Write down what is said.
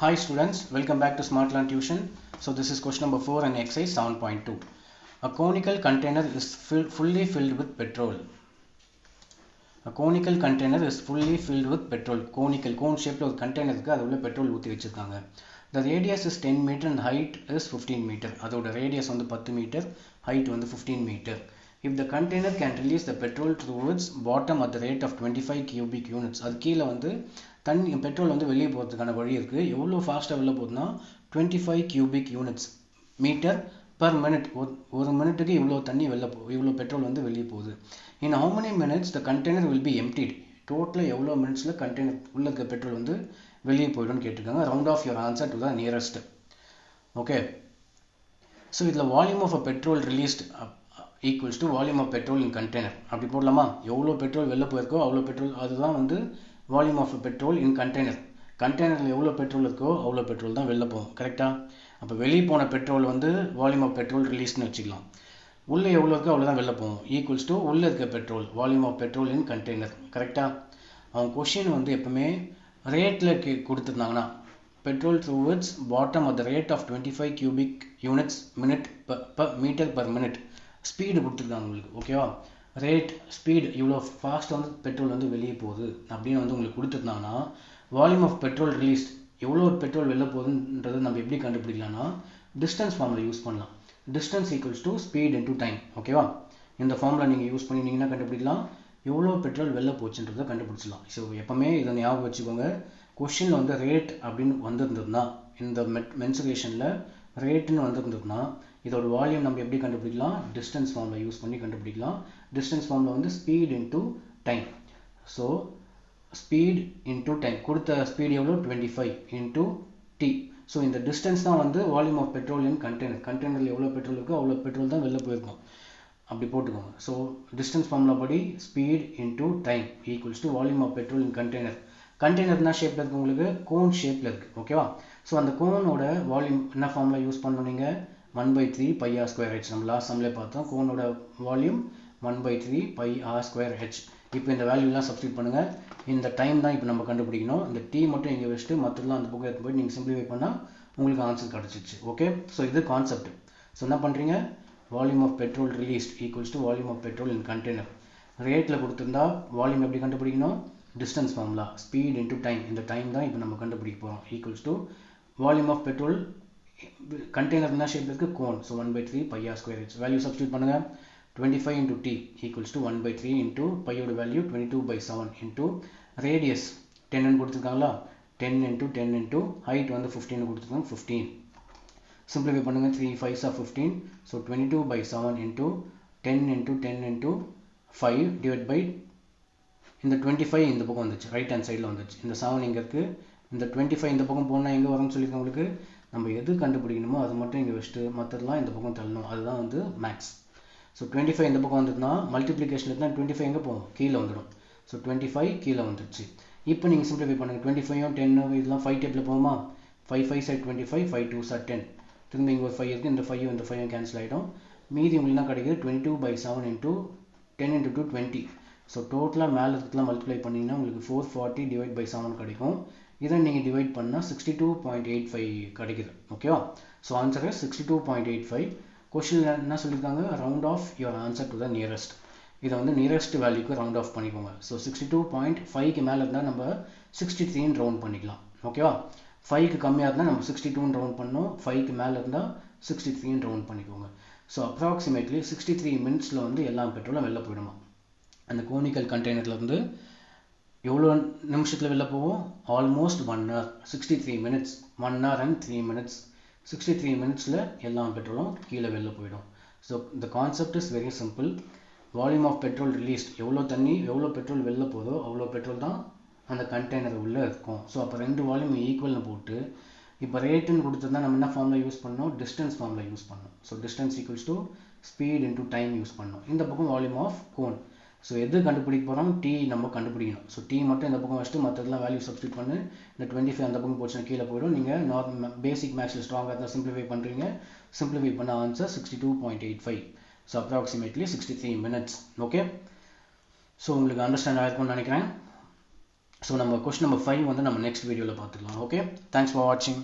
Hi students, welcome back to SmartLearn Tuition. So this is question number 4 and exercise 7.2. A conical container is fully filled with petrol. A conical container is fully filled with petrol. Conical, cone shaped ஒரு container இருக்கு, அது உள்ள petrol ஊத்தி வச்சிருக்காங்க. The radius is 10 meter and height is 15 meter. அதோட radius வந்து 10 meter, height வந்து 15 meter. If the container can release the petrol through its bottom at the rate of 25 cubic units, அது கீழ வந்து தண்ணி பெட்ரோல் வந்து வெளியே போகிறதுக்கான வழி இருக்குது. எவ்வளோ ஃபாஸ்ட்டாக வெளில போகுதுன்னா 25 cubic units metre per minute. ஒரு மினிட்டுக்கு இவ்வளோ தண்ணி இவ்வளோ பெட்ரோல் வந்து வெளியே போகுது. இன் how many minutes the container will be emptied? டோட்டலாக எவ்வளோ மினிட்ஸில் கண்டெய்னர் உள்ள இருக்க பெட்ரோல் வந்து வெளியே போய்டும்னு கேட்டிருக்காங்க. Round off your answer to the nearest. Okay, so இதில் volume of a petrol released equals to volume of petrol in container. அப்படி போடலாமா? எவ்வளோ பெட்ரோல் வெளில போயிருக்கோ அவ்வளோ பெட்ரோல், அதுதான் வந்து volume of petrol in container. கண்டெய்னரில் எவ்வளோ பெட்ரோல் இருக்கோ அவ்வளோ பெட்ரோல் தான் வெளில போகும். கரெக்டாக? அப்போ வெளியே போன பெட்ரோல் வந்து வால்யூம் ஆஃப் பெட்ரோல் ரிலீஸ்னு வச்சுக்கலாம். உள்ளே எவ்வளோ இருக்கோ அவ்வளோ தான் வெளில போகும். ஈக்குவல்ஸ் டு உள்ளே இருக்க petrol, volume of petrol in container. கரெக்டாக? அவங்க கொஷின் வந்து எப்பவுமே ரேட்டில் கொடுத்துருந்தாங்கன்னா petrol through its bottom at the rate of 25 cubic units minute metre per minute. Speed கொடுத்துருக்காங்க உங்களுக்கு. ஓகேவா? ரேட், ஸ்பீட், இவ்வளோ ஃபாஸ்ட்டாக வந்து பெட்ரோல் வந்து வெளியே போகுது அப்படின்னு வந்து உங்களுக்கு கொடுத்துருந்தாங்கன்னா வால்யூம் ஆஃப் பெட்ரோல் ரிலீஸ்ட், எவ்வளோ பெட்ரோல் வெளில போகுதுன்றது நம்ம எப்படி கண்டுபிடிக்கலாம்னா டிஸ்டன்ஸ் ஃபார்மில் யூஸ் பண்ணலாம். Distance equals to speed into time. ஓகேவா? இந்த ஃபார்மில் நீங்கள் யூஸ் பண்ணிங்கன்னா கண்டுபிடிக்கலாம் எவ்வளோ பெட்ரோல் வெளில போச்சுன்றதை கண்டுபிடிச்சிடலாம். ஸோ எப்போவுமே இதை ஞாபகம் வச்சுக்கோங்க. கொஷினில் வந்து ரேட் அப்படின்னு வந்திருந்ததுன்னா, இந்த மென்சுரேஷனில் ரேட்டுன்னு வந்திருந்ததுன்னா இதோட வால்யூம் நம்ம எப்படி கண்டுபிடிக்கலாம்? டிஸ்டன்ஸ் ஃபார்மில் யூஸ் பண்ணி கண்டுபிடிக்கலாம். டிஸ்டன்ஸ் ஃபார்மில் வந்து speed into time. So speed into time, கொடுத்த ஸ்பீட் எவ்வளோ? 25 இன்டூ டி. ஸோ இந்த டிஸ்டன்ஸ் தான் வந்து volume of petrol in container. கண்டெய்னரில் எவ்வளோ பெட்ரோல் இருக்கோ அவ்வளோ பெட்ரோல் தான் வெளில போயிருக்கும். அப்படி போட்டுக்கோங்க. ஸோ டிஸ்டன்ஸ் ஃபார்முலா படி speed into time equals to volume of petrol in container. Container என்ன ஷேப்பில் இருக்குது? உங்களுக்கு கோன் ஷேப்பில் இருக்குது. ஓகேவா? ஸோ அந்த கோனோட வால்யூம் என்ன ஃபார்முலா யூஸ் பண்ணணும்? நீங்கள் 1/3 pi r square h. நம்ம லாஸ்ட் சம்மில் பார்த்தோம். கோனோட volume 1/3 pi r square h. இப்போ இந்த வேல்யூலாம் சப்ஸ்டியூட் பண்ணுங்கள். இந்த டைம் தான் இப்போ நம்ம கண்டுபிடிக்கணும். இந்த டி மட்டும் இங்கே வச்சுட்டு மற்றெல்லாம் அந்த புக்கை எடுத்து போய் நீங்கள் சிம்பிளிஃபை பண்ணால் உங்களுக்கு ஆன்சர் கிடச்சிச்சு. ஓகே, ஸோ இது கான்செப்ட். ஸோ என்ன பண்ணுறீங்க? Volume of petrol released equals to volume of petrol in container. ரேட்டில் கொடுத்துருந்தா வால்யூம் எப்படி கண்டுபிடிக்கணும்? Distance formula, speed into time. இந்த டைம் தான் இப்போ நம்ம கண்டுபிடிக்க போகிறோம். Equals to volume of petrol container என்ன ஷேப் இருக்குது? Cone. So 1/3 pi r square h. Value substitute பண்ணுங்கள். 25 into t equals to 1/3 into pi ஓட வேல்யூ 22/7 into radius 10 ன்னு கொடுத்துருக்காங்களா? 10 into 10 into height வந்து 15 கொடுத்துருக்காங்க. 15 simplify பண்ணுங்க. 3 5s are 15. so 22/7 into 10 into 10 into 5 divided by இந்த 25 இந்த பக்கம் வந்துச்சு, ரைட் ஹேண்ட் சைடில் வந்துச்சு. இந்த 7 இங்கே இருக்குது. இந்த 25 இந்த பக்கம் போனால் எங்கே வரும்னு சொல்லியிருக்கேன் உங்களுக்கு. நம்ம எது கண்டுபிடிக்கணுமோ அது மட்டும் இங்கே வச்சுட்டு மற்றதெல்லாம் இந்த பக்கம் தள்ளணும். அதுதான் வந்து மேக்ஸ். ஸோ 25 இந்த பக்கம் வந்துட்டுனா மல்டிப்ளிகேஷன் இருந்தால் 25 எங்கே போகும்? கீழே வந்துடும். ஸோ 25 கீழே வந்துடுச்சு. இப்போ நீங்கள் சிம்பிளிஃபை பண்ணுங்கள். 25 10 இதெல்லாம் 5 டேப்பில் போகுமா? 5 5 side 25, 5 2s are 10. திரும்ப இங்கே ஒரு 5 இருக்குது. இந்த 5 இந்த 5 கேன்சல் ஆகிடும். மீதி உங்களுக்கு என்ன கிடைக்குது? 22/7 into 10 into 2 20. ஸோ டோட்டலாக மேலே இருக்கிறதுலாம் மல்டிப்ளை பண்ணிங்கன்னா உங்களுக்கு 440 டிவைட் பை 7 கிடைக்கும். இதை நீங்கள் டிவைட் பண்ணால் 62.85 கிடைக்குது. ஓகேவா? So answer 62.85. கொஷினில் என்ன சொல்லியிருக்காங்க? Round off your answer to the nearest. இதை வந்து நியரஸ்ட் வேல்யூக்கு ரவுண்ட் ஆஃப் பண்ணிக்கோங்க. ஸோ 62.5க்கு மேலே இருந்தால் நம்ம 63ன்னு ரவுண்ட் பண்ணிக்கலாம். ஓகேவா? 5க்கு கம்மியாக இருந்தால் நம்ம 62ன்னு ரவுண்ட் பண்ணோம். 5க்கு மேலே இருந்தால் 63ன்னு ரவுண்ட் பண்ணிக்கோங்க. ஸோ அப்ராக்சிமேட்லி 63 மினிட்ஸில் வந்து எல்லா பெட்ரோலும் வெளில போயிடுமா? அந்த கோனிக்கல் கண்டெய்னரில் வந்து எவ்வளோ நிமிஷத்தில் வெளில போகும்? Almost 1 hour. 63 minutes, 1 hour and 3 minutes. 63 மினிட்ஸில் எல்லா பெட்ரோலும் கீழே வெளில போயிடும். ஸோ இந்த concept is very simple. Volume of petrol released, எவ்வளோ தண்ணி எவ்வளோ பெட்ரோல் வெளில போதோ அவ்வளோ பெட்ரோல் தான் அந்த கண்டெய்னர் உள்ளே இருக்கும். ஸோ அப்போ ரெண்டு வால்யூம் ஈக்குவல்னு போட்டு இப்போ ரேட்டுன்னு கொடுத்துருந்தா நம்ம என்ன ஃபார்மில் யூஸ் பண்ணோம்? டிஸ்டன்ஸ் ஃபார்மில் யூஸ் பண்ணோம். So distance equals to speed into time use பண்ணோம். இந்த பக்கம் வால்யூம் ஆஃப் கோன். ஸோ எது கண்டுபிடிக்க போகிறோம்? டி நம்ம கண்டுபிடிக்கணும். ஸோ டி மட்டும் இந்த பக்கம் வச்சுட்டு மற்றதெல்லாம் வேல்யூ சப்ஸ்டியூட் பண்ணு. இந்த 25 அந்த பக்கம் போச்சுன்னா கீழே போயிடும். நீங்கள் பேசிக் மேக்ஸில் ஸ்ட்ராங்காக இருந்தால் சிம்பிளிஃபை பண்ணுறீங்க. சிம்பிளிஃபை பண்ண answer 62.85. So approximately 63 minutes. Okay, so உங்களுக்கு அண்டர்ஸ்டாண்ட் ஆகிருக்கும்னு நினைக்கிறேன். ஸோ நம்ம கொஸ்டின் நம்பர் 5 வந்து நம்ம நெக்ஸ்ட் வீடியோவில் பார்த்துக்கலாம். ஓகே, தேங்க்ஸ் ஃபார் வாட்சிங்.